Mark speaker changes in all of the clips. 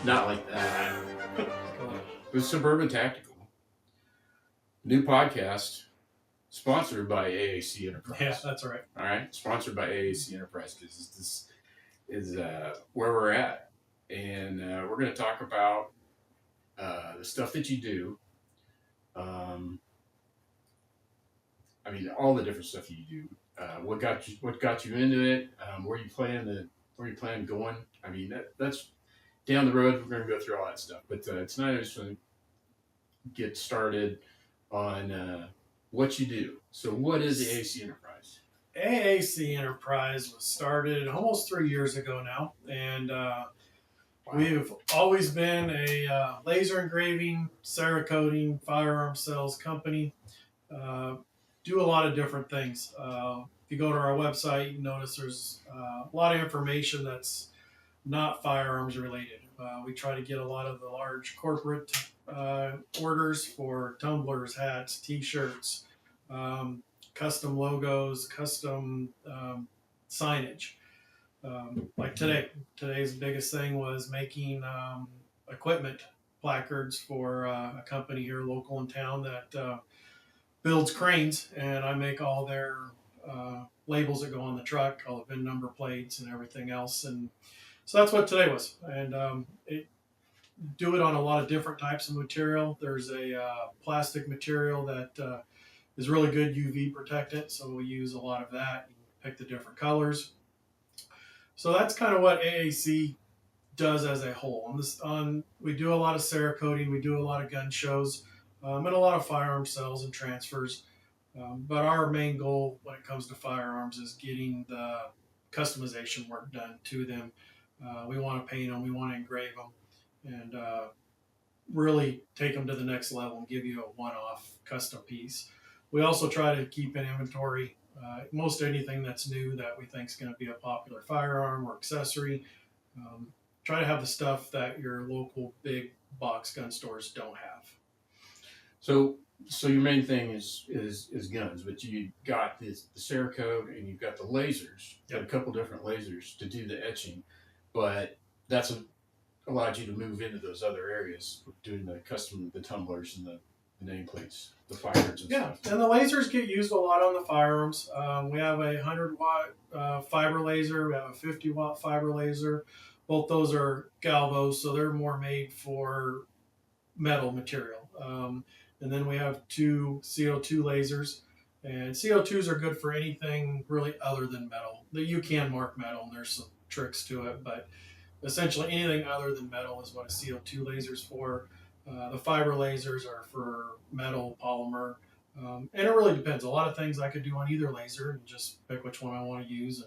Speaker 1: Not like that. With Suburban Tactical, new podcast sponsored by AAC Enterprise.
Speaker 2: Yeah, that's right.
Speaker 1: All right, sponsored by AAC Enterprise because this is where we're at, and we're going to talk about the stuff that you do. I mean, all the different stuff you do. What got you into it? Where you plan going? I mean, that's down the road. We're going to go through all that stuff. But tonight I just want to get started on what you do. So, what is the AAC Enterprise?
Speaker 2: AAC Enterprise was started almost 3 years ago now, and we've always been a laser engraving, Cerakoting, firearm sales company. Do a lot of different things. If you go to our website, you notice there's a lot of information that's not firearms related. We try to get a lot of the large corporate orders for tumblers, hats, t-shirts, custom logos, custom signage. Like today's biggest thing was making equipment placards for a company here local in town that builds cranes, and I make all their labels that go on the truck, all the VIN number plates and everything else. And so that's what today was. And do it on a lot of different types of material. There's a plastic material that is really good UV protectant, so we use a lot of that. You can pick the different colors. So that's kind of what AAC does as a whole. We do a lot of Cerakoting, we do a lot of gun shows, and a lot of firearm sales and transfers. But our main goal when it comes to firearms is getting the customization work done to them. We want to paint them, we want to engrave them, and really take them to the next level and give you a one-off custom piece. We also try to keep in inventory most anything that's new that we think is going to be a popular firearm or accessory. Try to have the stuff that your local big box gun stores don't have.
Speaker 1: So your main thing is guns, but you got the Cerakote and you've got the lasers.
Speaker 2: Yep.
Speaker 1: A couple different lasers to do the etching, but that's allowed you to move into those other areas, doing the tumblers and the nameplates, the fibers and stuff.
Speaker 2: Yeah, and the lasers get used a lot on the firearms. We have a 100-watt fiber laser. We have a 50-watt fiber laser. Both those are galvos, so they're more made for metal material. And then we have 2 CO2 lasers. And CO2s are good for anything really other than metal. You can mark metal, and there's some tricks to it, but essentially anything other than metal is what a CO2 laser is for. The fiber lasers are for metal, polymer, and it really depends. A lot of things I could do on either laser and just pick which one I want to use.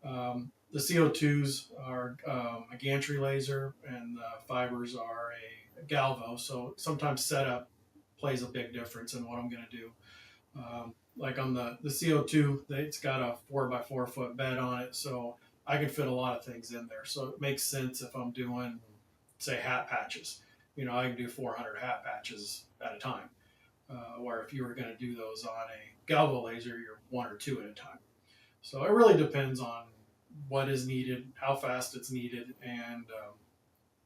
Speaker 2: And the CO2s are a gantry laser, and the fibers are a galvo. So sometimes setup plays a big difference in what I'm going to do. Like on the CO2, it's got a 4x4 foot bed on it, so I can fit a lot of things in there. So it makes sense if I'm doing, say, hat patches. I can do 400 hat patches at a time. Where if you were going to do those on a galvo laser, you're 1 or 2 at a time. So it really depends on what is needed, how fast it's needed, and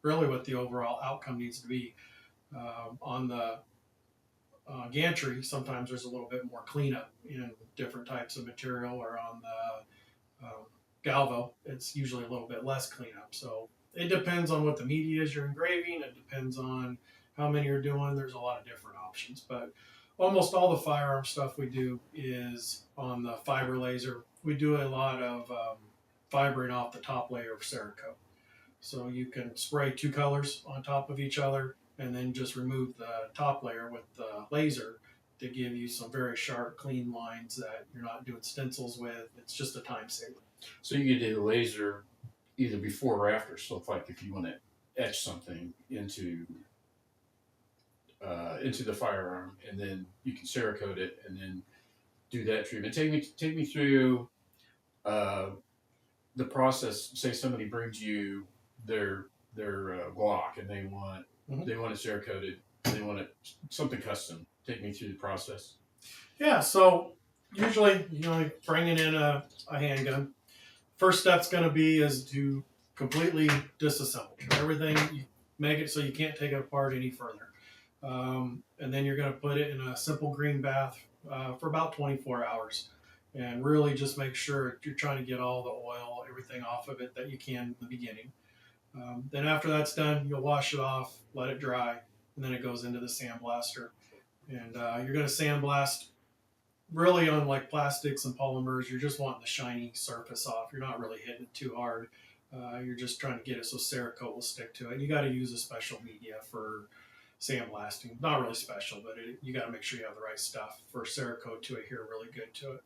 Speaker 2: really what the overall outcome needs to be. On the gantry, sometimes there's a little bit more cleanup in different types of material, or on the galvo, it's usually a little bit less cleanup. So it depends on what the media is you're engraving. It depends on how many you're doing. There's a lot of different options, but almost all the firearm stuff we do is on the fiber laser. We do a lot of fibering off the top layer of Cerakote. So you can spray 2 colors on top of each other and then just remove the top layer with the laser to give you some very sharp, clean lines that you're not doing stencils with. It's just a time saver.
Speaker 1: So you can do the laser either before or after. So if you want to etch something into the firearm, and then you can Cerakote it and then do that treatment. Take me through the process. Say somebody brings you their Glock and they want to Cerakote it. They want something custom. Take me through the process.
Speaker 2: Yeah. So usually, bringing in a handgun. First step's going to be is to completely disassembled. Everything, you make it so you can't take it apart any further. And then you're going to put it in a simple green bath for about 24 hours. And really just make sure you're trying to get all the oil, everything off of it that you can in the beginning. Then after that's done, you'll wash it off, let it dry, and then it goes into the sandblaster. And you're going to sandblast really on like plastics and polymers. You're just wanting the shiny surface off. You're not really hitting it too hard. You're just trying to get it so Cerakote will stick to it. You got to use a special media for sandblasting. Not really special, but you got to make sure you have the right stuff for Cerakote to adhere really good to it.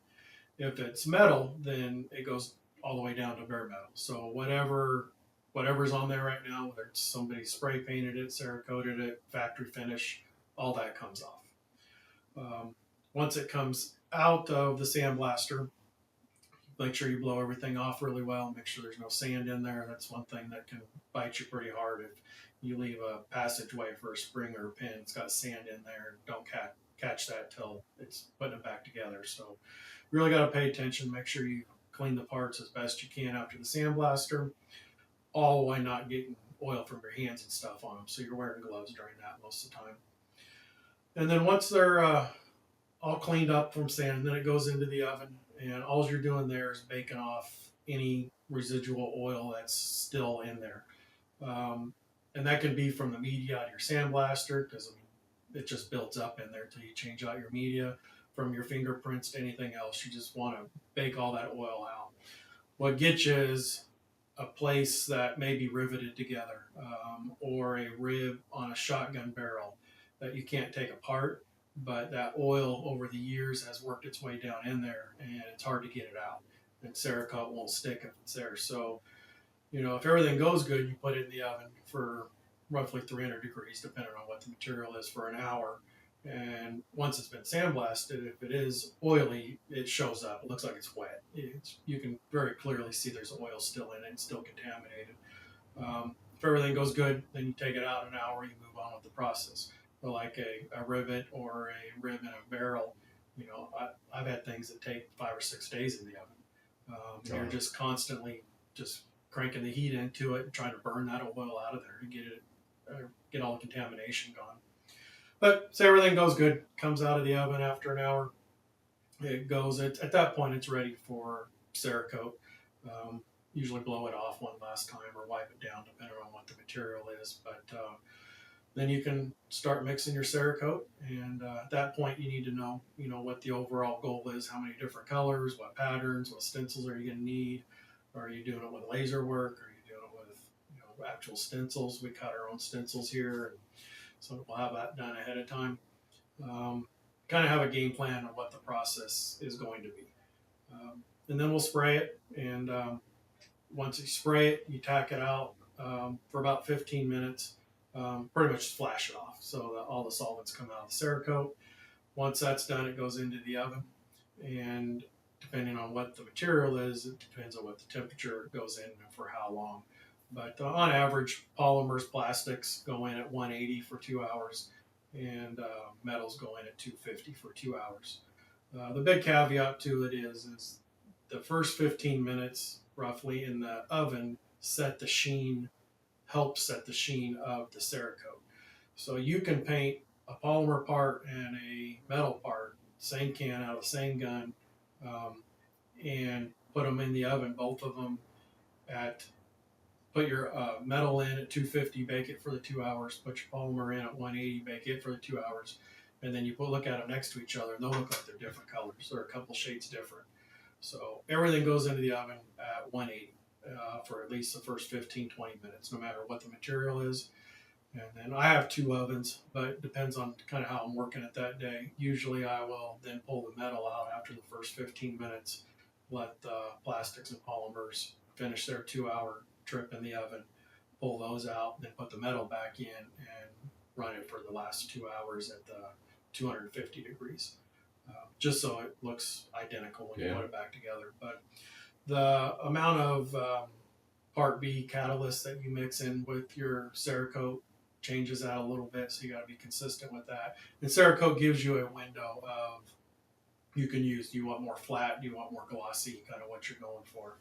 Speaker 2: If it's metal, then it goes all the way down to bare metal. So whatever's on there right now, whether it's somebody spray painted it, Cerakoted it, factory finish, all that comes off. Once it comes out of the sandblaster, make sure you blow everything off really well. Make sure there's no sand in there. That's one thing that can bite you pretty hard if you leave a passageway for a spring or a pin. It's got sand in there. Don't catch that till it's putting it back together. So you really got to pay attention. Make sure you clean the parts as best you can after the sandblaster, all while not getting oil from your hands and stuff on them. So you're wearing gloves during that most of the time. And then once they're all cleaned up from sand, then it goes into the oven. And all you're doing there is baking off any residual oil that's still in there. And that can be from the media out of your sandblaster, because it just builds up in there until you change out your media, from your fingerprints to anything else. You just want to bake all that oil out. What gets you is a place that may be riveted together, or a rib on a shotgun barrel that you can't take apart, but that oil over the years has worked its way down in there, and it's hard to get it out. And Cerakote won't stick if it's there. So, if everything goes good, you put it in the oven for roughly 300 degrees, depending on what the material is, for an hour. And once it's been sandblasted, if it is oily, it shows up. It looks like it's wet. You can very clearly see there's oil still in it and still contaminated. If everything goes good, then you take it out in an hour, you move on with the process. But like a rivet or a rib in a barrel, I've had things that take 5 or 6 days in the oven. You're just constantly just cranking the heat into it and trying to burn that oil out of there to get all the contamination gone. But say everything goes good, comes out of the oven after an hour, at that point it's ready for Cerakote. Usually blow it off one last time or wipe it down, depending on what the material is. But then you can start mixing your Cerakote, and at that point you need to know, what the overall goal is, how many different colors, what patterns, what stencils are you going to need. Are you doing it with laser work? Are you doing it with actual stencils? We cut our own stencils here, and so we'll have that done ahead of time. Kind of have a game plan of what the process is going to be. And then we'll spray it, and once you spray it, you tack it out for about 15 minutes. Pretty much flash it off so that all the solvents come out of the Cerakote. Once that's done, it goes into the oven, and depending on what the material is, it depends on what the temperature it goes in and for how long. But on average, polymers, plastics go in at 180 for 2 hours, and metals go in at 250 for 2 hours. The big caveat to it is the first 15 minutes roughly in the oven helps set the sheen of the Cerakote. So you can paint a polymer part and a metal part, same can out of the same gun, and put them in the oven, both of them put your metal in at 250, bake it for the 2 hours, put your polymer in at 180, bake it for the 2 hours, and then you look at them next to each other, and they'll look like they're different colors. They're a couple shades different. So everything goes into the oven at 180 for at least the first 15, 20 minutes, no matter what the material is. And then I have 2 ovens, but it depends on kind of how I'm working it that day. Usually I will then pull the metal out after the first 15 minutes, let the plastics and polymers finish their 2-hour trip in the oven, pull those out, then put the metal back in and run it for the last 2 hours at the 250 degrees, just so it looks identical when you put it back together. But the amount of Part B catalyst that you mix in with your Cerakote changes that a little bit, so you got to be consistent with that. And Cerakote gives you a window of you can use. Do you want more flat? Do you want more glossy? Kind of what you're going for.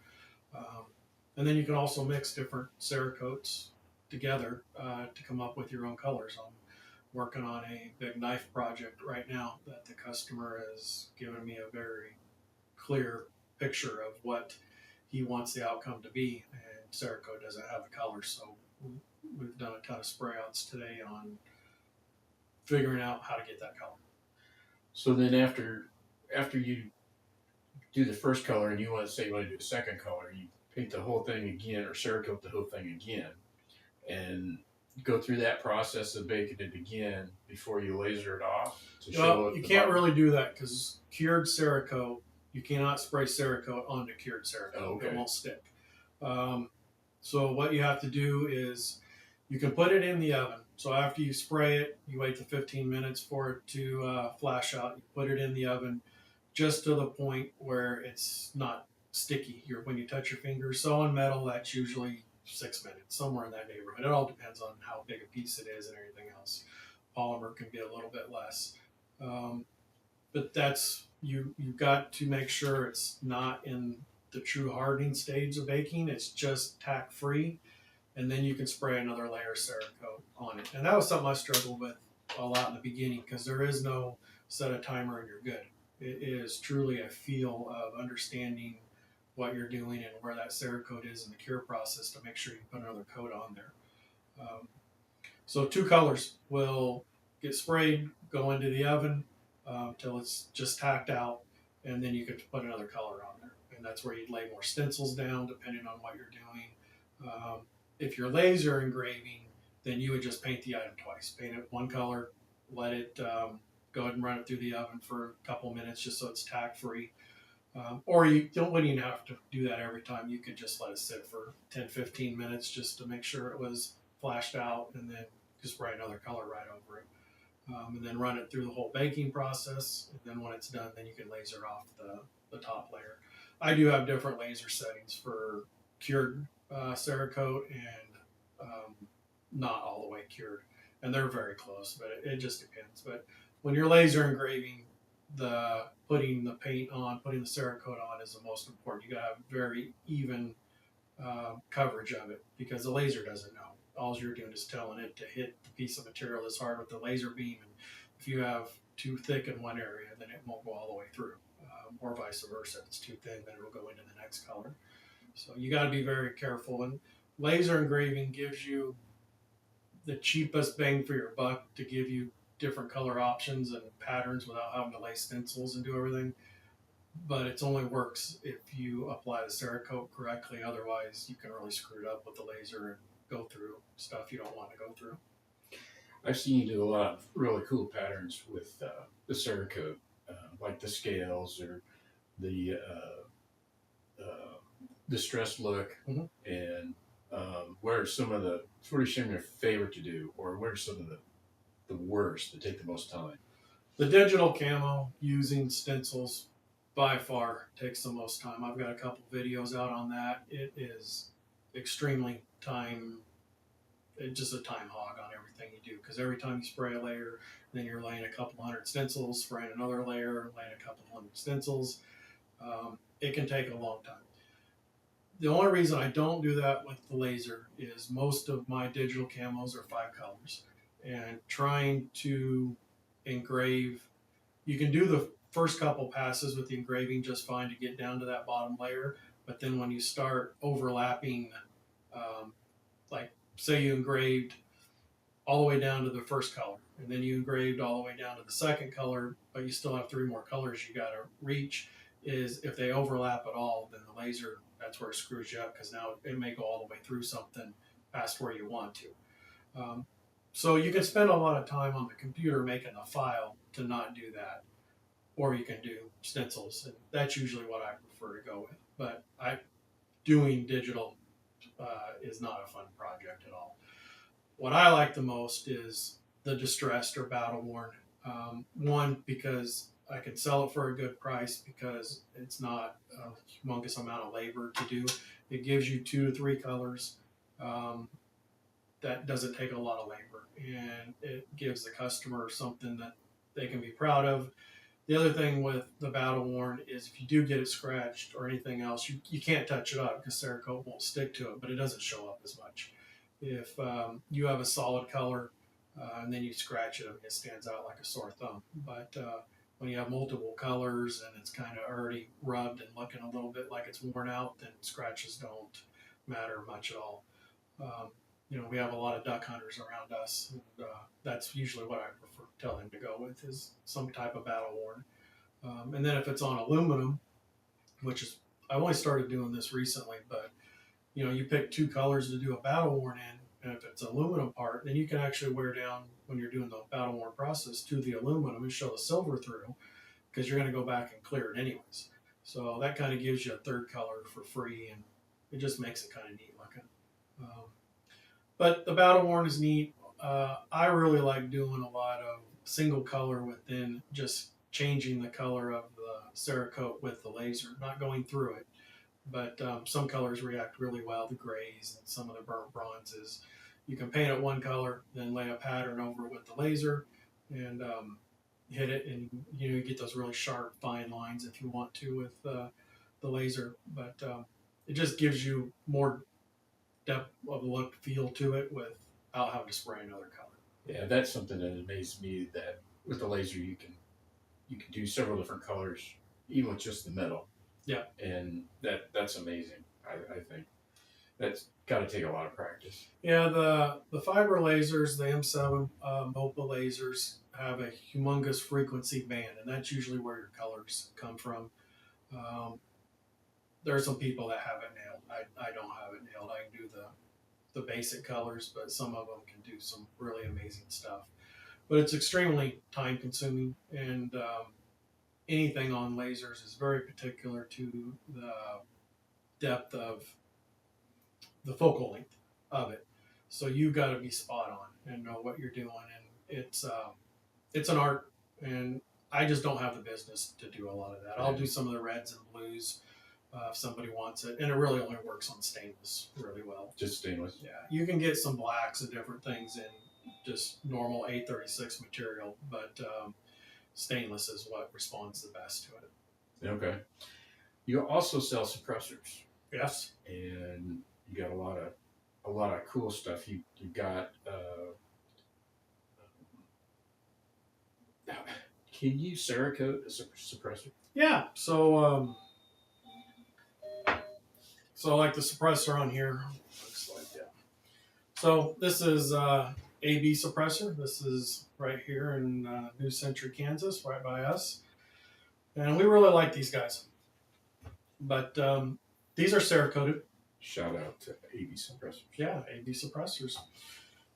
Speaker 2: And then you can also mix different Cerakotes together to come up with your own colors. I'm working on a big knife project right now that the customer has given me a very clear picture of what he wants the outcome to be, and Cerakote doesn't have the color, so we've done a ton of spray outs today on figuring out how to get that color.
Speaker 1: So then after you do the first color and you want to say you want to do a second color, you paint the whole thing again or Cerakote the whole thing again, and go through that process of baking it again before you laser it off to show
Speaker 2: Well,
Speaker 1: it.
Speaker 2: you can't really do that because cured Cerakote, you cannot spray Cerakote onto cured Cerakote.
Speaker 1: Oh, okay.
Speaker 2: It won't stick. So what you have to do is you can put it in the oven. So after you spray it, you wait the 15 minutes for it to flash out. You put it in the oven just to the point where it's not sticky. When you touch your fingers. So on metal, that's usually 6 minutes, somewhere in that neighborhood. It all depends on how big a piece it is and everything else. Polymer can be a little bit less. But that's you've got to make sure it's not in the true hardening stage of baking. It's just tack free, and then you can spray another layer of Cerakote on it. And that was something I struggled with a lot in the beginning because there is no set a timer and you're good. It is truly a feel of understanding what you're doing and where that Cerakote is in the cure process to make sure you put another coat on there. So 2 colors will get sprayed, go into the oven till it's just tacked out, and then you could put another color on there. And that's where you'd lay more stencils down depending on what you're doing. If you're laser engraving, then you would just paint the item twice. Paint it one color, let it go ahead and run it through the oven for a couple minutes just so it's tack free. Or you wouldn't even have to do that every time. You could just let it sit for 10-15 minutes just to make sure it was flashed out, and then just spray another color right over it. And then run it through the whole baking process. And then when it's done, then you can laser off the top layer. I do have different laser settings for cured Cerakote and not all the way cured. And they're very close, but it just depends. But when you're laser engraving, putting the paint on, putting the Cerakote on is the most important. You gotta have very even coverage of it because the laser doesn't know. All you're doing is telling it to hit the piece of material that's hard with the laser beam. And if you have too thick in one area, then it won't go all the way through, or vice versa. If it's too thin, then it'll go into the next color. So you got to be very careful. And laser engraving gives you the cheapest bang for your buck to give you different color options and patterns without having to lay stencils and do everything. But it only works if you apply the Cerakote correctly. Otherwise, you can really screw it up with the laser and go through stuff you don't want to go through.
Speaker 1: I've seen you do a lot of really cool patterns with the Cerakote, like the scales or the distressed look.
Speaker 2: Mm-hmm.
Speaker 1: And what are some of your favorite to do, or what are some of the worst that take the most time?
Speaker 2: The digital camo using stencils by far takes the most time. I've got a couple videos out on that. It is extremely just a time hog on everything you do, because every time you spray a layer, then you're laying a couple hundred stencils, spraying another layer, laying a couple hundred stencils. It can take a long time. The only reason I don't do that with the laser is most of my digital camos are 5 colors, and trying to engrave, you can do the first couple passes with the engraving just fine to get down to that bottom layer, but then when you start overlapping, like say you engraved all the way down to the first color, and then you engraved all the way down to the second color, but you still have 3 more colors you got to reach, is if they overlap at all, then the laser, that's where it screws you up, because now it may go all the way through something past where you want to. So you can spend a lot of time on the computer making a file to not do that, or you can do stencils, and that's usually what I prefer to go with. But doing digital is not a fun project at all. What I like the most is the distressed or battle worn. One, because I can sell it for a good price because it's not a humongous amount of labor to do. It gives you 2 to 3 colors. That doesn't take a lot of labor, and it gives the customer something that they can be proud of. The other thing with the battle worn is if you do get it scratched or anything else, you can't touch it up because Cerakote won't stick to it, but it doesn't show up as much. If you have a solid color and then you scratch it, I mean, it stands out like a sore thumb. But when you have multiple colors and it's kind of already rubbed and looking a little bit like it's worn out, then scratches don't matter much at all. Um, we have a lot of duck hunters around us, and that's usually what I prefer tell them to go with is some type of battle worn. And then if it's on aluminum, which is I only started doing this recently, but you pick two colors to do a battle worn in, and if it's an aluminum part, then you can actually wear down when you're doing the battle worn process to the aluminum and show the silver through, because you're going to go back and clear it anyways. So that kind of gives you a third color for free, and it just makes it kind of neat looking. But the battle worn is neat. I really like doing a lot of single color within just changing the color of the Cerakote with the laser, not going through it. But some colors react really well, the grays and some of the burnt bronzes. You can paint it one color, then lay a pattern over it with the laser, and hit it, and you get those really sharp, fine lines if you want to with the laser. But it just gives you more depth of look, feel to it without having to spray another color.
Speaker 1: Yeah, that's something that amazes me. That with the laser, you can do several different colors, even with just the metal.
Speaker 2: Yeah,
Speaker 1: and that's amazing. I think that's got to take a lot of practice.
Speaker 2: Yeah, the fiber lasers, the M7 MOPA lasers, have a humongous frequency band, and that's usually where your colors come from. There are some people that have it nailed. I don't have it nailed. I can do the basic colors, but some of them can do some really amazing stuff. But it's extremely time consuming, and anything on lasers is very particular to the depth of the focal length of it. So you got to be spot on and know what you're doing, and it's an art, and I just don't have the business to do a lot of that. I'll do some of the reds and blues if somebody wants it, and it really only works on stainless really well.
Speaker 1: Just stainless.
Speaker 2: Yeah, you can get some blacks and different things in just normal A36 material, but stainless is what responds the best to it.
Speaker 1: Okay. You also sell suppressors.
Speaker 2: Yes.
Speaker 1: And you got a lot of cool stuff. You got. Can you Cerakote a suppressor?
Speaker 2: Yeah. So like the suppressor on here looks like that. So this is AB suppressor. This is right here in New Century, Kansas, right by us. And we really like these guys. But these are Cerakoted.
Speaker 1: Shout out to AB suppressors.
Speaker 2: Yeah, AB suppressors.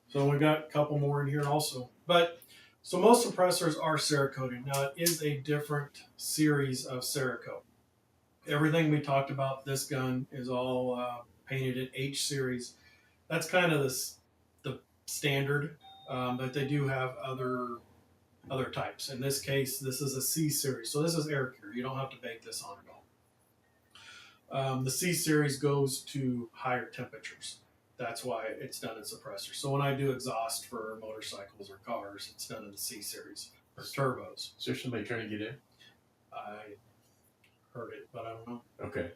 Speaker 2: So we've got a couple more in here also. But so most suppressors are Cerakoted. Now it is a different series of Cerakote. Everything we talked about, this gun is all painted in H series. That's kind of the standard, but they do have other types. In this case, this is a C series. So this is air cure. You don't have to bake this on at all. The C series goes to higher temperatures. That's why it's done in suppressors. So when I do exhaust for motorcycles or cars, it's done in the C series or turbos.
Speaker 1: Is there somebody trying to get in?
Speaker 2: I heard it, but I don't know.
Speaker 1: Okay.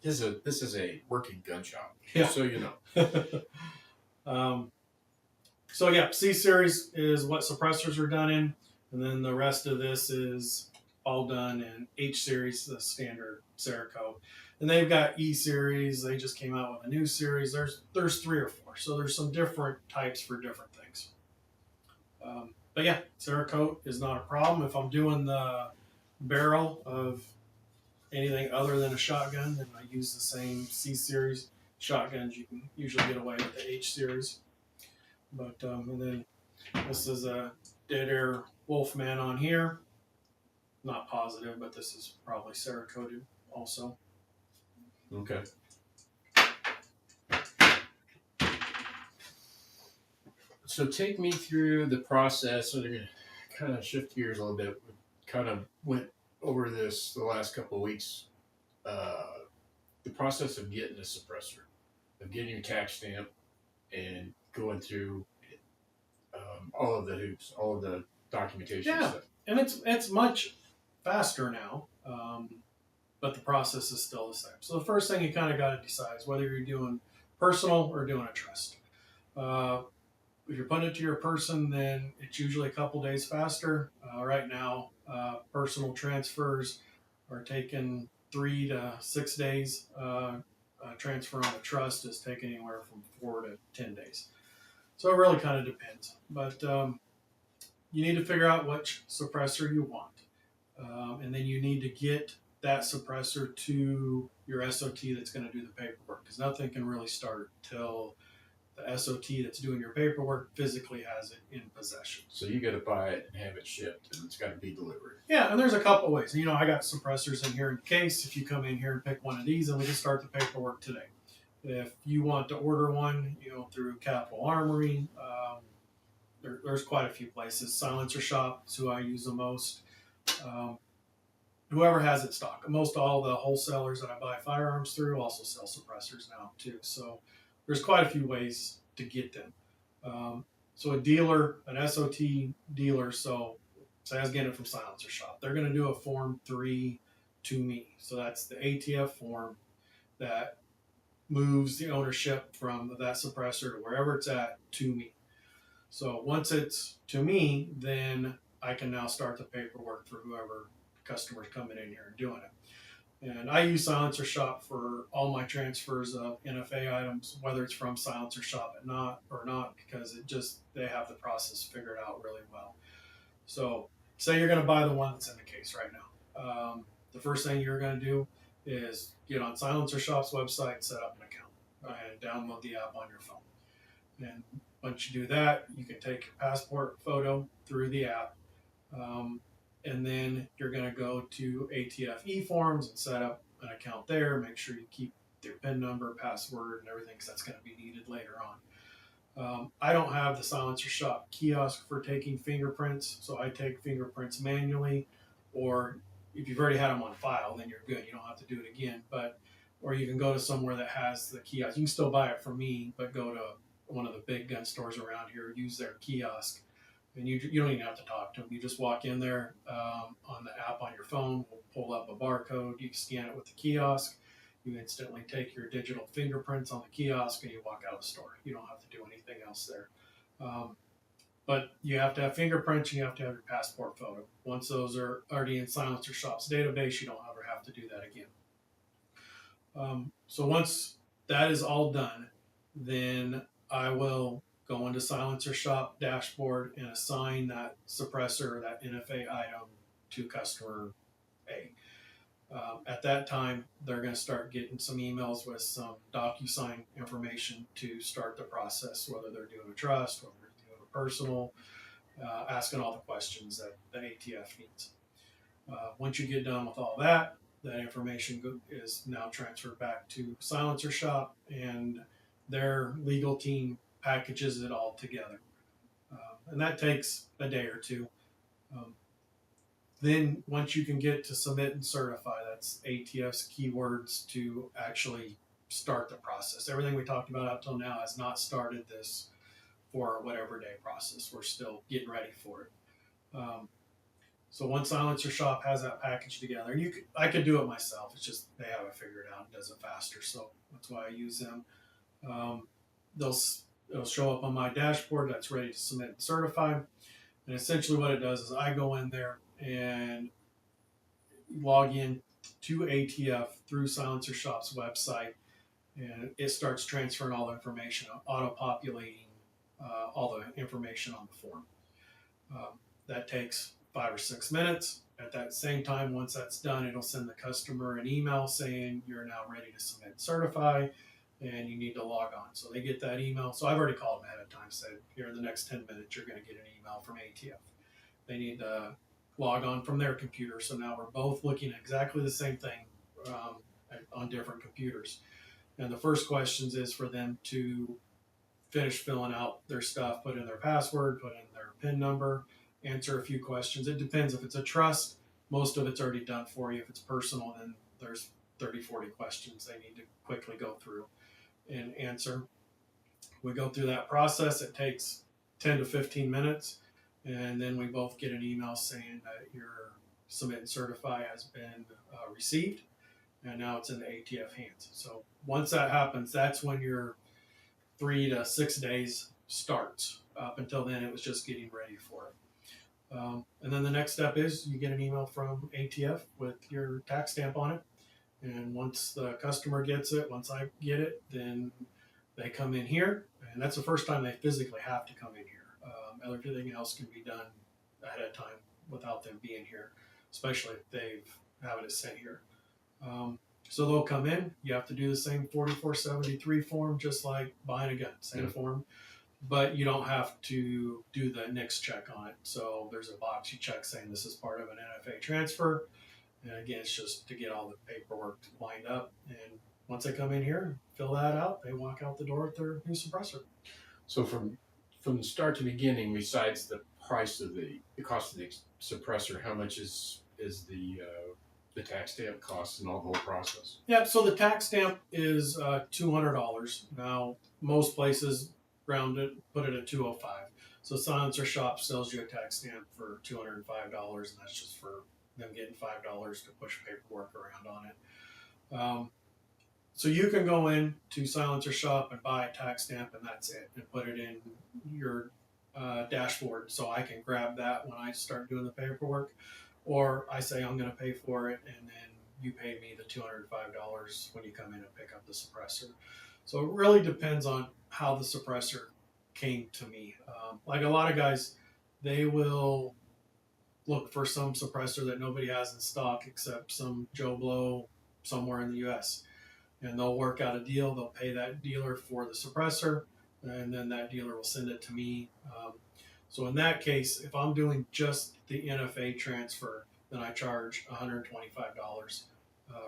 Speaker 1: This is a working gun shop.
Speaker 2: Yeah.
Speaker 1: So you know.
Speaker 2: So yeah, C series is what suppressors are done in, and then the rest of this is all done in H series, the standard Cerakote. And they've got E series. They just came out with a new series. There's 3 or 4, so there's some different types for different things. But yeah, Cerakote is not a problem. If I'm doing the barrel of anything other than a shotgun, then I use the same C series shotguns. You can usually get away with the H series. But and then this is a Dead Air Wolfman on here. Not positive, but this is probably Cerakoted also.
Speaker 1: Okay. So take me through the process. So they're going to kind of shift gears a little bit. We kind of went over this the last couple of weeks. The process of getting a suppressor, of getting your tax stamp, and going through all of the hoops, all of the documentation
Speaker 2: Yeah.
Speaker 1: stuff.
Speaker 2: And it's much faster now, but the process is still the same. So the first thing you kind of got to decide is whether you're doing personal or doing a trust. If you're putting it to your person, then it's usually a couple days faster. Right now, personal transfers are taking 3 to 6 days. Transfer on a trust is taking anywhere from 4 to 10 days. So it really kind of depends. But you need to figure out which suppressor you want. And then you need to get that suppressor to your SOT that's going to do the paperwork, because nothing can really start till the SOT that's doing your paperwork physically has it in possession.
Speaker 1: So you got to buy it and have it shipped, and it's got to be delivered.
Speaker 2: Yeah, and there's a couple ways. I got suppressors in here in case if you come in here and pick one of these, and we can start the paperwork today. If you want to order one, through Capital Armory, there's quite a few places. Silencer Shop is who I use the most. Whoever has it stock. Most all the wholesalers that I buy firearms through also sell suppressors now too. So there's quite a few ways to get them. So a dealer, an SOT dealer, so say I was getting it from Silencer Shop, they're going to do a Form 3 to me. So that's the ATF form that moves the ownership from that suppressor to wherever it's at to me. So once it's to me, then I can now start the paperwork for whoever customers coming in here and doing it. And I use Silencer Shop for all my transfers of NFA items, whether it's from Silencer Shop or not, because they have the process figured out really well. So say you're going to buy the one that's in the case right now. The first thing you're going to do is get on Silencer Shop's website, set up an account, and download the app on your phone. And once you do that, you can take your passport photo through the app. And then you're going to go to ATF eForms and set up an account there. Make sure you keep your PIN number, password, and everything, because that's going to be needed later on. I don't have the Silencer Shop kiosk for taking fingerprints, so I take fingerprints manually. Or if you've already had them on file, then you're good. You don't have to do it again. Or you can go to somewhere that has the kiosk. You can still buy it from me, but go to one of the big gun stores around here, use their kiosk. And you don't even have to talk to them. You just walk in there on the app on your phone, we'll pull up a barcode, you scan it with the kiosk, you instantly take your digital fingerprints on the kiosk, and you walk out of the store. You don't have to do anything else there. But you have to have fingerprints, and you have to have your passport photo. Once those are already in Silencer Shop's database, you don't ever have to do that again. So once that is all done, then I will go into Silencer Shop dashboard and assign that suppressor, that NFA item, to customer A. At that time, they're going to start getting some emails with some DocuSign information to start the process, whether they're doing a trust, whether they're doing a personal, asking all the questions that the ATF needs. Once you get done with all that, that information is now transferred back to Silencer Shop, and their legal team packages it all together. And that takes a day or two. Then once you can get to submit and certify, that's ATF's keywords to actually start the process. Everything we talked about up till now has not started this for whatever day process. We're still getting ready for it. So once Silencer Shop has that package together, and I could do it myself. It's just they have it figured out and does it faster. So that's why I use them. It'll show up on my dashboard that's ready to submit and certify. And essentially what it does is I go in there and log in to ATF through Silencer Shop's website, and it starts transferring all the information, auto-populating all the information on the form. That takes 5 or 6 minutes. At that same time, once that's done, it'll send the customer an email saying you're now ready to submit and certify, and you need to log on. So they get that email. So I've already called them ahead of time, said here in the next 10 minutes, you're going to get an email from ATF. They need to log on from their computer. So now we're both looking at exactly the same thing on different computers. And the first questions is for them to finish filling out their stuff, put in their password, put in their PIN number, answer a few questions. It depends. If it's a trust, most of it's already done for you. If it's personal, then there's 30, 40 questions they need to quickly go through and answer. We go through that process. It takes 10 to 15 minutes. And then we both get an email saying that your Submit and Certify has been received, and now it's in the ATF hands. So once that happens, that's when your 3 to 6 days starts. Up until then, it was just getting ready for it. And then the next step is you get an email from ATF with your tax stamp on it. And once the customer gets it, once I get it, then they come in here. And that's the first time they physically have to come in here. Everything else can be done ahead of time without them being here, especially if they've having it sent here. So they'll come in. You have to do the same 4473 form, just like buying a gun, same form. But you don't have to do the NICS check on it. So there's a box you check saying this is part of an NFA transfer. And again, it's just to get all the paperwork lined up. And once they come in here, fill that out, they walk out the door with their new suppressor.
Speaker 1: So from the start to beginning, besides the price of the cost of the suppressor, how much is the tax stamp cost and all the whole process?
Speaker 2: Yeah, so the tax stamp is $200. Now, most places round it, put it at $205. So Silencer Shop sells you a tax stamp for $205, and that's just for them getting $5 to push paperwork around on it. So you can go in to Silencer Shop and buy a tax stamp, and that's it, and put it in your dashboard, so I can grab that when I start doing the paperwork, or I say I'm going to pay for it, and then you pay me the $205 when you come in and pick up the suppressor. So it really depends on how the suppressor came to me. Like a lot of guys, they will look for some suppressor that nobody has in stock except some Joe Blow somewhere in the U.S. And they'll work out a deal. They'll pay that dealer for the suppressor, and then that dealer will send it to me. So in that case, if I'm doing just the NFA transfer, then I charge $125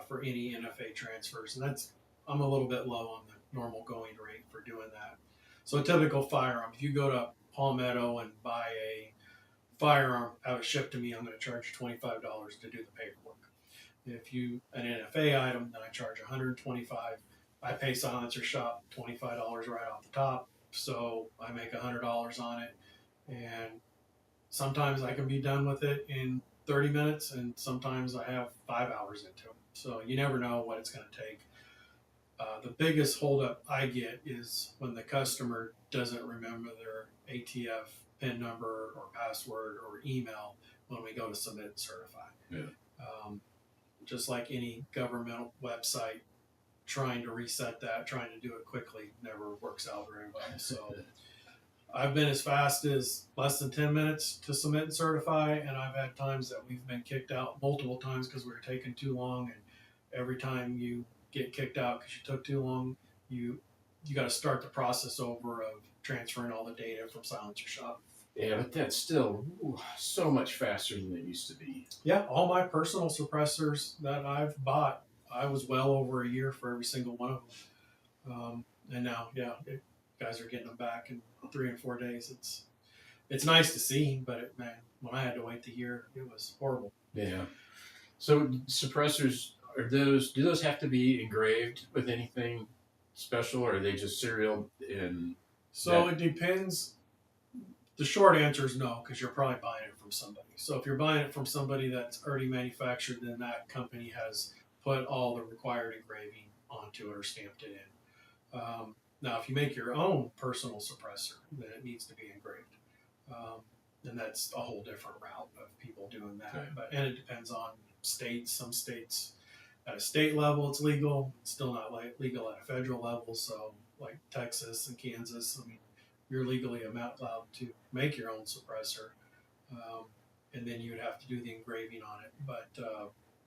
Speaker 2: for any NFA transfers, and I'm a little bit low on the normal going rate for doing that. So a typical firearm, if you go to Palmetto and buy a firearm, have it shipped to me, I'm going to charge you $25 to do the paperwork. If you an NFA item, then I charge $125. I pay Silencer Shop $25 right off the top, so I make $100 on it. And sometimes I can be done with it in 30 minutes, and sometimes I have 5 hours into it. So you never know what it's going to take. The biggest holdup I get is when the customer doesn't remember their ATF PIN number or password or email when we go to submit and certify.
Speaker 1: Yeah.
Speaker 2: Just like any governmental website, trying to reset that, trying to do it quickly never works out very well. So I've been as fast as less than 10 minutes to submit and certify, and I've had times that we've been kicked out multiple times because we were taking too long. And every time you get kicked out because you took too long, you got to start the process over of transferring all the data from Silencer Shop.
Speaker 1: Yeah, but that's still so much faster than it used to be.
Speaker 2: Yeah, all my personal suppressors that I've bought, I was well over a year for every single one of them. And now, guys are getting them back in 3 and 4 days. It's nice to see, but man, when I had to wait the year, it was horrible.
Speaker 1: Yeah. So suppressors, do those have to be engraved with anything special, or are they just serial in?
Speaker 2: So it depends. The short answer is no, because you're probably buying it from somebody. So if you're buying it from somebody that's already manufactured, then that company has put all the required engraving onto it or stamped it in. Now, if you make your own personal suppressor, then it needs to be engraved. And that's a whole different route of people doing that.
Speaker 1: Okay.
Speaker 2: And it depends on states. Some states, at a state level, it's legal. It's still not legal at a federal level. So like Texas and Kansas, I mean, you're legally allowed to make your own suppressor, and then you would have to do the engraving on it. But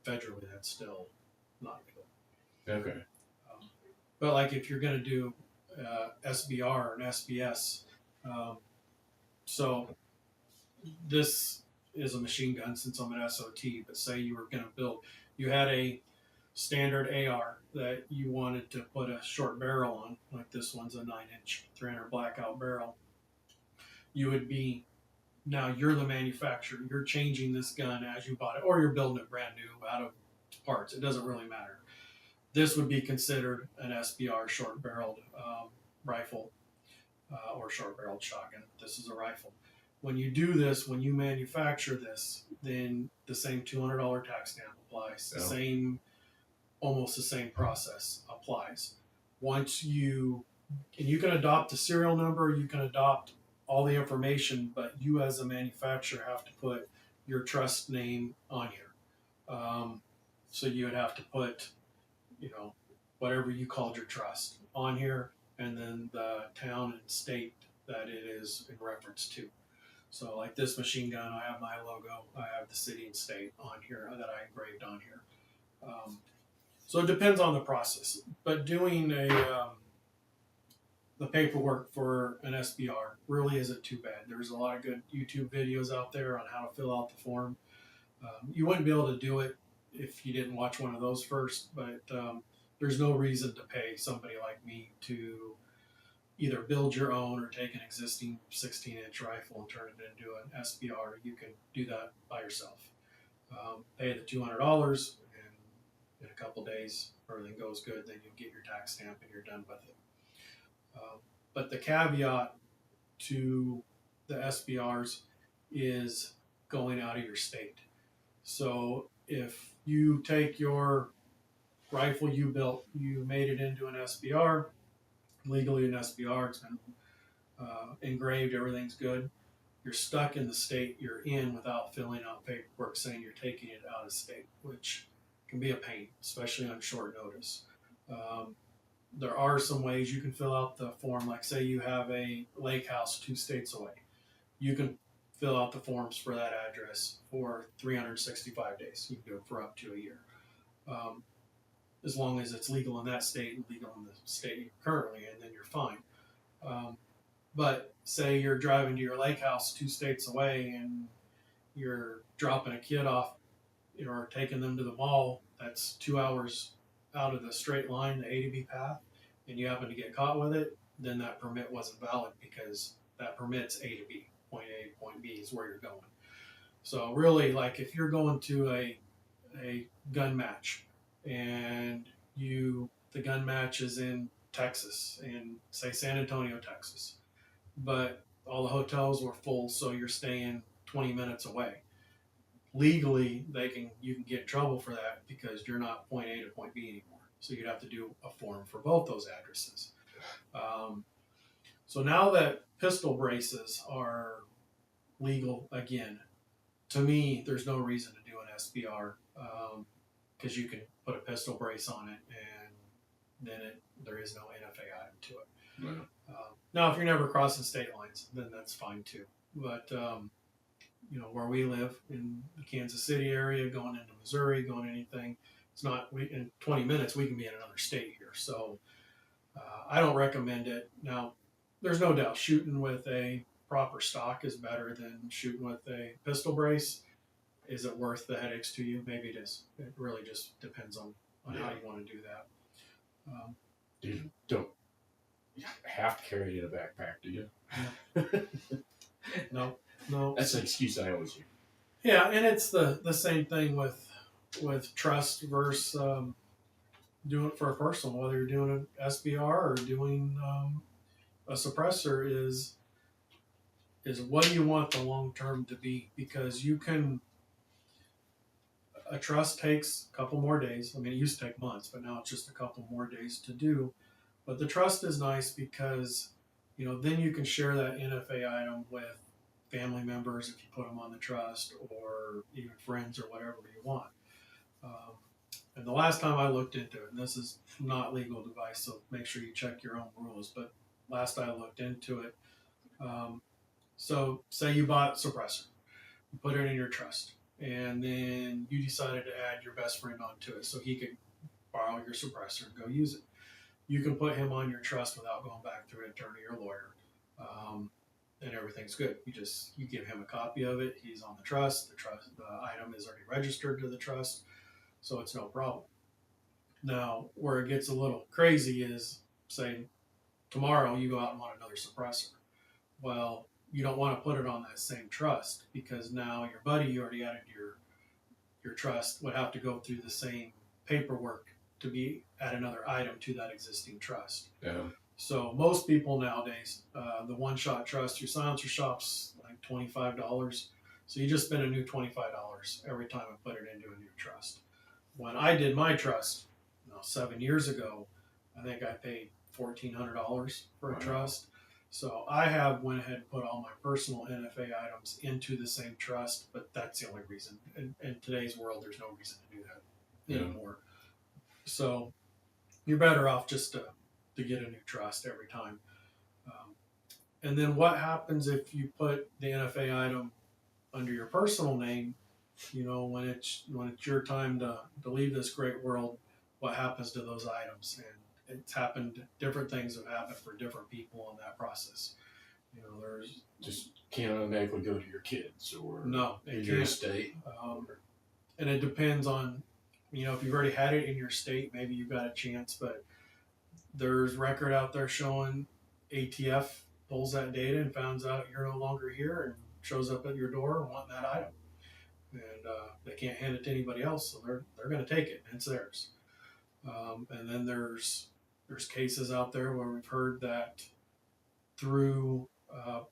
Speaker 2: federally, that's still not legal.
Speaker 1: Okay.
Speaker 2: But like if you're going to do SBR or an SBS, so this is a machine gun since I'm an SOT, but say you were going to build, you had a standard AR that you wanted to put a short barrel on, like this one's a 9-inch 300 blackout barrel. You would be, now you're the manufacturer, you're changing this gun as you bought it, or you're building it brand new out of parts. It doesn't really matter. This would be considered an SBR short barreled rifle or short barreled shotgun. This is a rifle. when you do this, when you manufacture this, then the same $200 tax stamp applies. The same, almost the same process applies. Once you, and you can adopt the serial number, you can adopt all the information, but you as a manufacturer have to put your trust name on here. So you would have to put, whatever you called your trust on here, and then the town and state that it is in reference to. So like this machine gun, I have my logo, I have the city and state on here that I engraved on here. So it depends on the process, but doing the paperwork for an SBR really isn't too bad. There's a lot of good YouTube videos out there on how to fill out the form. You wouldn't be able to do it if you didn't watch one of those first, but there's no reason to pay somebody like me to either build your own or take an existing 16-inch rifle and turn it into an SBR. You can do that by yourself. Pay the $200, and in a couple days, everything goes good. Then you'll get your tax stamp and you're done with it. But the caveat to the SBRs is going out of your state. So if you take your rifle you built, you made it into an SBR, legally an SBR, it's been engraved, everything's good, you're stuck in the state you're in without filling out paperwork saying you're taking it out of state, which can be a pain, especially on short notice. There are some ways you can fill out the form, like say you have a lake house 2 states away. You can fill out the forms for that address for 365 days. You can do it for up to a year. As long as it's legal in that state and legal in the state you're currently in, then you're fine. But say you're driving to your lake house 2 states away and you're dropping a kid off or taking them to the mall, that's 2 hours out of the straight line, the A to B path, and you happen to get caught with it, then that permit wasn't valid because that permit's A to B. Point A, point B is where you're going. So really, like if you're going to a gun match and the gun match is in Texas, in say San Antonio, Texas, but all the hotels were full, so you're staying 20 minutes away. Legally, you can get in trouble for that because you're not point A to point B anymore. So you'd have to do a form for both those addresses. So now that pistol braces are legal again, to me, there's no reason to do an SBR because you can put a pistol brace on it and then there is no NFA item to it.
Speaker 1: Wow.
Speaker 2: Now, if you're never crossing state lines, then that's fine too. But where we live in the Kansas City area, going into Missouri, going anything, it's not, in 20 minutes we can be in another state here. So I don't recommend it. Now, there's no doubt shooting with a proper stock is better than shooting with a pistol brace. Is it worth the headaches to you? Maybe it is. It really just depends on how you want to do that.
Speaker 1: You don't have to carry it in a backpack, do you?
Speaker 2: No.
Speaker 1: That's an excuse I always hear.
Speaker 2: Yeah, and it's the same thing with trust versus doing it for a personal, whether you're doing an SBR or doing a suppressor is what do you want the long term to be? Because a trust takes a couple more days. I mean, it used to take months, but now it's just a couple more days to do. But the trust is nice because, then you can share that NFA item with family members if you put them on the trust, or even friends or whatever you want. And the last time I looked into it, and this is not legal advice, so make sure you check your own rules, but last I looked into it, so say you bought Suppressor, you put it in your trust, and then you decided to add your best friend onto it so he could borrow your Suppressor and go use it. You can put him on your trust without going back through an attorney or lawyer, and everything's good. You give him a copy of it. He's on the trust. The item is already registered to the trust, so it's no problem. Now, where it gets a little crazy is, say, tomorrow you go out and want another suppressor. Well, you don't want to put it on that same trust because now your buddy you already added your trust would have to go through the same paperwork to be add another item to that existing trust.
Speaker 1: Yeah.
Speaker 2: So most people nowadays, the one-shot trust through silencer shops like $25. So you just spend a new $25 every time I put it into a new trust. When I did my trust, 7 years ago, I think I paid $1,400 for a
Speaker 1: Wow.
Speaker 2: trust. So I have went ahead and put all my personal NFA items into the same trust, but that's the only reason. In today's world, there's no reason to do that anymore. So you're better off just to get a new trust every time. And then what happens if you put the NFA item under your personal name? When it's your time to leave this great world, what happens to those items? And it's happened. Different things have happened for different people in that process. There's
Speaker 1: Just can't automatically go to your kids or
Speaker 2: no, it
Speaker 1: your
Speaker 2: can't.
Speaker 1: estate.
Speaker 2: And it depends on, if you've already had it in your state, maybe you've got a chance. But there's record out there showing ATF pulls that data and finds out you're no longer here and shows up at your door wanting that item, and they can't hand it to anybody else, so they're going to take it and it's theirs. And then there's cases out there where we've heard that through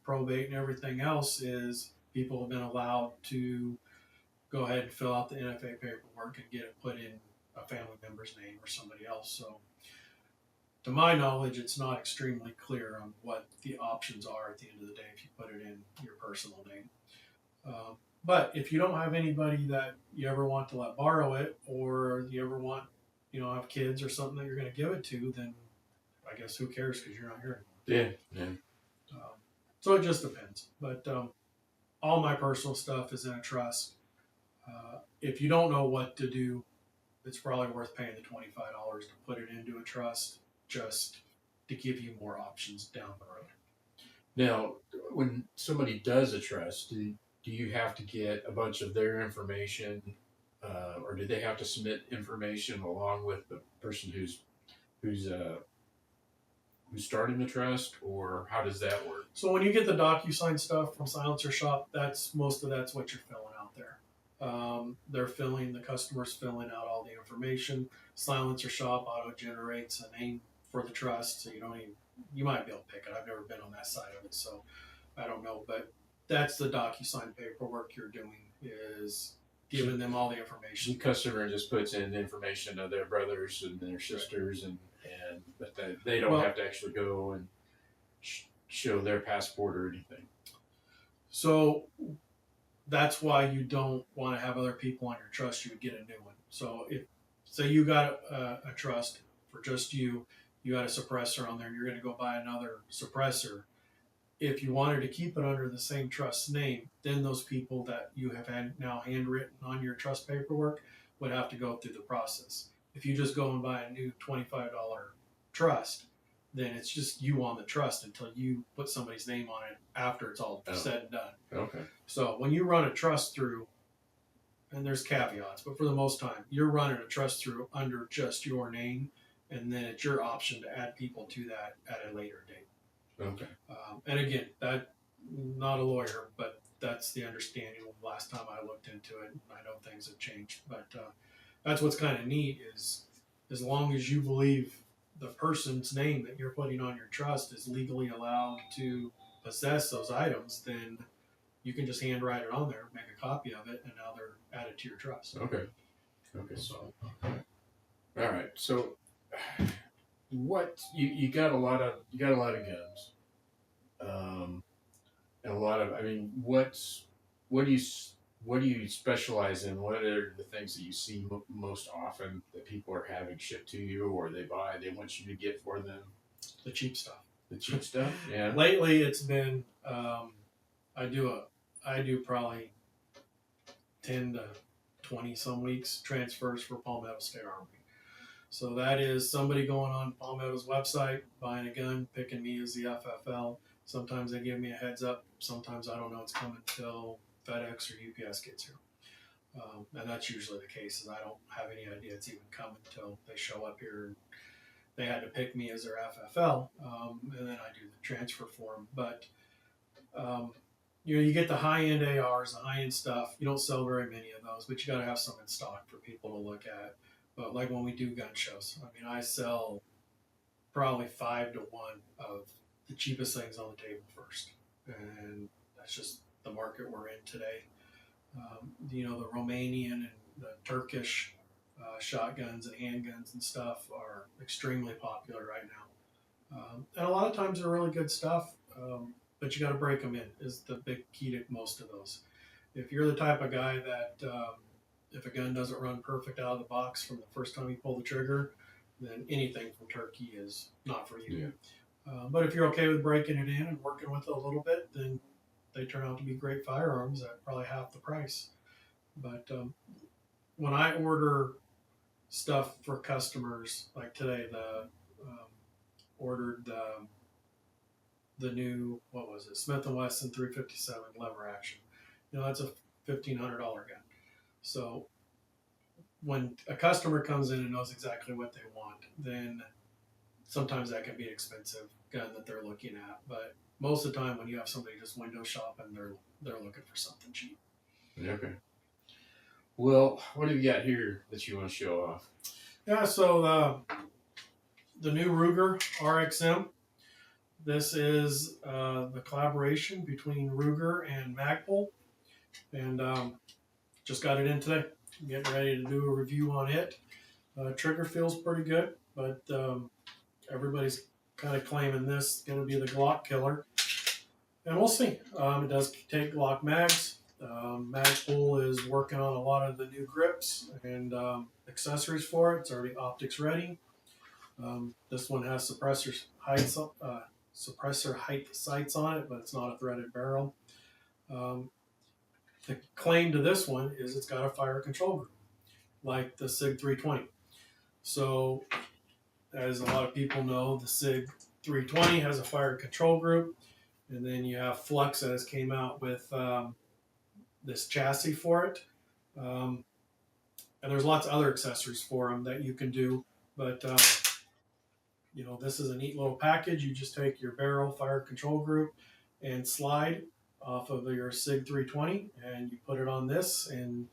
Speaker 2: probate and everything else is people have been allowed to go ahead and fill out the NFA paperwork and get it put in a family member's name or somebody else. So to my knowledge, it's not extremely clear on what the options are at the end of the day if you put it in your personal name. But if you don't have anybody that you ever want to let borrow it, or you ever want, have kids or something that you're going to give it to, then I guess who cares because you're not here
Speaker 1: Yeah, yeah.
Speaker 2: anymore. So it just depends. But all my personal stuff is in a trust. If you don't know what to do, it's probably worth paying the $25 to put it into a trust, just to give you more options down the road.
Speaker 1: Now, when somebody does a trust, do you have to get a bunch of their information, or do they have to submit information along with the person who's starting the trust, or how does that work?
Speaker 2: So when you get the DocuSign stuff from Silencer Shop, that's what you're filling out there. The customer's filling out all the information. Silencer Shop auto generates a name for the trust, so you might be able to pick it. I've never been on that side of it, so I don't know. But that's the DocuSign paperwork you're doing, is giving them all the information.
Speaker 1: The customer just puts in information of their brothers and their sisters, but they don't have to actually go and show their passport or anything.
Speaker 2: So that's why you don't want to have other people on your trust. You would get a new one. So say you got a trust for just you got a suppressor on there, and you're going to go buy another suppressor. If you wanted to keep it under the same trust name, then those people that you have had now handwritten on your trust paperwork would have to go through the process. If you just go and buy a new $25 trust, then it's just you on the trust until you put somebody's name on it after it's all said and done.
Speaker 1: Okay.
Speaker 2: So when you run a trust through, and there's caveats, but for the most time, you're running a trust through under just your name, and then it's your option to add people to that at a later date.
Speaker 1: Okay.
Speaker 2: And again, not a lawyer, but that's the understanding. Last time I looked into it, I know things have changed, but that's what's kind of neat is as long as you believe the person's name that you're putting on your trust is legally allowed to possess those items, then you can just handwrite it on there, make a copy of it, and now they're added to your trust.
Speaker 1: Okay.
Speaker 2: So,
Speaker 1: all right. So, what you got a lot of guns, and a lot of. I mean, what do you specialize in? What are the things that you see most often that people are having shipped to you, or they want you to get for them?
Speaker 2: The cheap stuff.
Speaker 1: The cheap stuff. Yeah.
Speaker 2: Lately, it's been I do probably 10 to 20 some weeks transfers for Palmetto State Armory. So that is somebody going on Palmetto's website, buying a gun, picking me as the FFL. Sometimes they give me a heads up. Sometimes I don't know it's coming until FedEx or UPS gets here. And that's usually the case, is I don't have any idea it's even coming until they show up here. And they had to pick me as their FFL, and then I do the transfer for them. But you get the high-end ARs, the high-end stuff. You don't sell very many of those, but you got to have some in stock for people to look at. But like when we do gun shows, I mean, I sell probably 5 to 1 of the cheapest things on the table first, and that's just the market we're in today. The Romanian and the Turkish shotguns and handguns and stuff are extremely popular right now, and a lot of times they're really good stuff. But you got to break them in is the big key to most of those. If you're the type of guy that if a gun doesn't run perfect out of the box from the first time you pull the trigger, then anything from Turkey is not for you.
Speaker 1: Yeah.
Speaker 2: But if you're okay with breaking it in and working with it a little bit, then they turn out to be great firearms at probably half the price. But when I order stuff for customers, like today, ordered the new, what was it, Smith & Wesson 357 lever action. That's a $1,500 gun. So when a customer comes in and knows exactly what they want, then sometimes that can be an expensive gun that they're looking at. But most of the time, when you have somebody just window shopping, they're looking for something cheap.
Speaker 1: Okay. Well, what have you got here that you want to show off?
Speaker 2: Yeah, so the new Ruger RXM. This is the collaboration between Ruger and Magpul, and just got it in today. Getting ready to do a review on it. Trigger feels pretty good, but everybody's kind of claiming this is going to be the Glock killer, and we'll see. It does take Glock mags. Magpul is working on a lot of the new grips and accessories for it. It's already optics ready. This one has suppressor height sights on it, but it's not a threaded barrel. The claim to this one is it's got a fire control group, like the SIG 320. So, as a lot of people know, the SIG 320 has a fire control group, and then you have Flux that has came out with this chassis for it. And there's lots of other accessories for them that you can do, but this is a neat little package. You just take your barrel fire control group and slide off of your SIG 320, and you put it on this, and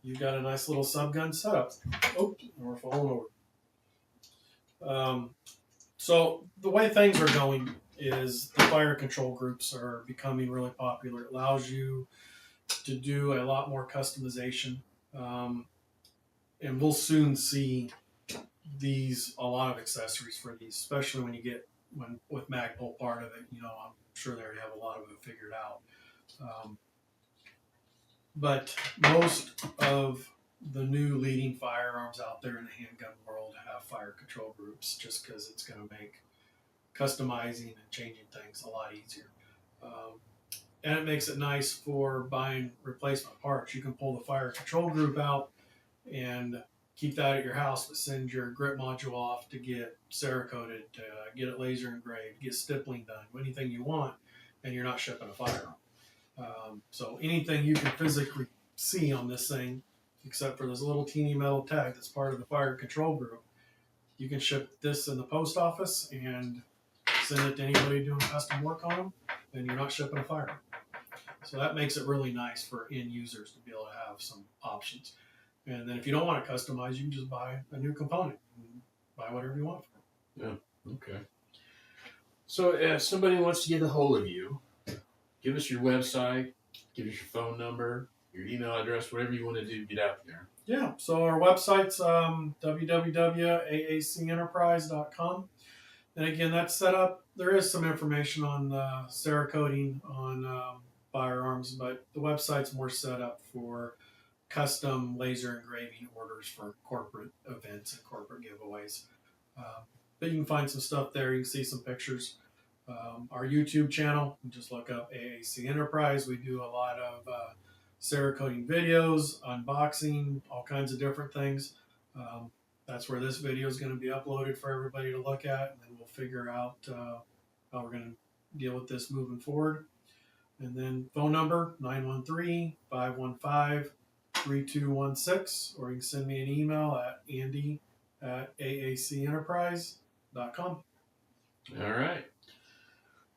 Speaker 2: you've got a nice little subgun setup. Oops, we're falling over. So the way things are going is the fire control groups are becoming really popular. It allows you to do a lot more customization, and we'll soon see a lot of accessories for these, especially when you get with Magpul part of it. I'm sure they already have a lot of it figured out. But most of the new leading firearms out there in the handgun world have fire control groups, just because it's going to make customizing and changing things a lot easier. And it makes it nice for buying replacement parts. You can pull the fire control group out and keep that at your house, but send your grip module off to get Cerakoted, to get it laser engraved, get stippling done, anything you want, and you're not shipping a firearm. So anything you can physically see on this thing, except for this little teeny metal tag that's part of the fire control group, you can ship this in the post office and send it to anybody doing custom work on them, and you're not shipping a firearm. So that makes it really nice for end users to be able to have some options. And then if you don't want to customize, you can just buy a new component and buy whatever you want.
Speaker 1: Yeah, okay. So if somebody wants to get a hold of you, give us your website, give us your phone number, your email address, whatever you want to do to get out there.
Speaker 2: Yeah, so our website's www.aacenterprise.com. And again, that's set up. There is some information on Cerakoting on firearms, but the website's more set up for custom laser engraving orders for corporate events and corporate giveaways. But you can find some stuff there. You can see some pictures. Our YouTube channel, you just look up AAC Enterprise. We do a lot of Cerakoting videos, unboxing, all kinds of different things. That's where this video is going to be uploaded for everybody to look at, and then we'll figure out how we're going to deal with this moving forward. And then phone number, 913-515-3216, or you can send me an email at andy@aacenterprise.com.
Speaker 1: All right.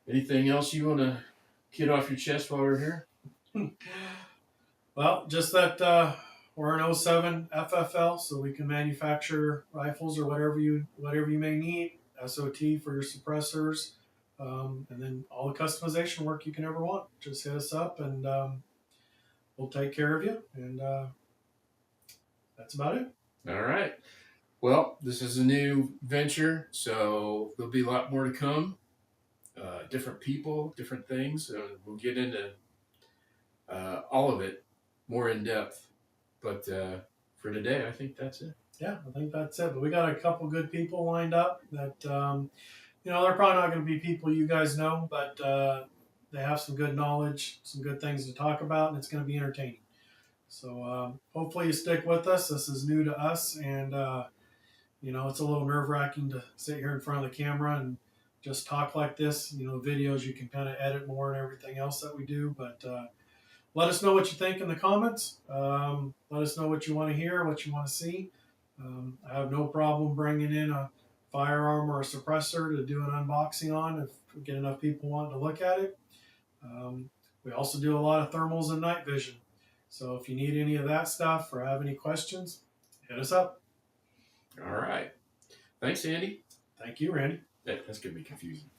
Speaker 1: Anything else you want to get off your chest while we're here?
Speaker 2: Well, just that we're an 07 FFL, so we can manufacture rifles or whatever you may need SOT for your suppressors, and then all the customization work you can ever want. Just hit us up, and we'll take care of you. And that's about it.
Speaker 1: All right. Well, this is a new venture, so there'll be a lot more to come. Different people, different things. We'll get into all of it more in depth. But for today, I think that's it.
Speaker 2: Yeah, I think that's it. But we got a couple good people lined up that, they're probably not going to be people you guys know, but they have some good knowledge, some good things to talk about, and it's going to be entertaining. So hopefully you stick with us. This is new to us, and it's a little nerve-wracking to sit here in front of the camera and just talk like this. Videos you can kind of edit more and everything else that we do, but let us know what you think in the comments. Let us know what you want to hear, what you want to see. I have no problem bringing in a firearm or a suppressor to do an unboxing on if we get enough people wanting to look at it. We also do a lot of thermals and night vision. So if you need any of that stuff or have any questions, hit us up.
Speaker 1: All right. Thanks, Andy.
Speaker 2: Thank you, Randy.
Speaker 1: That's going to be confusing.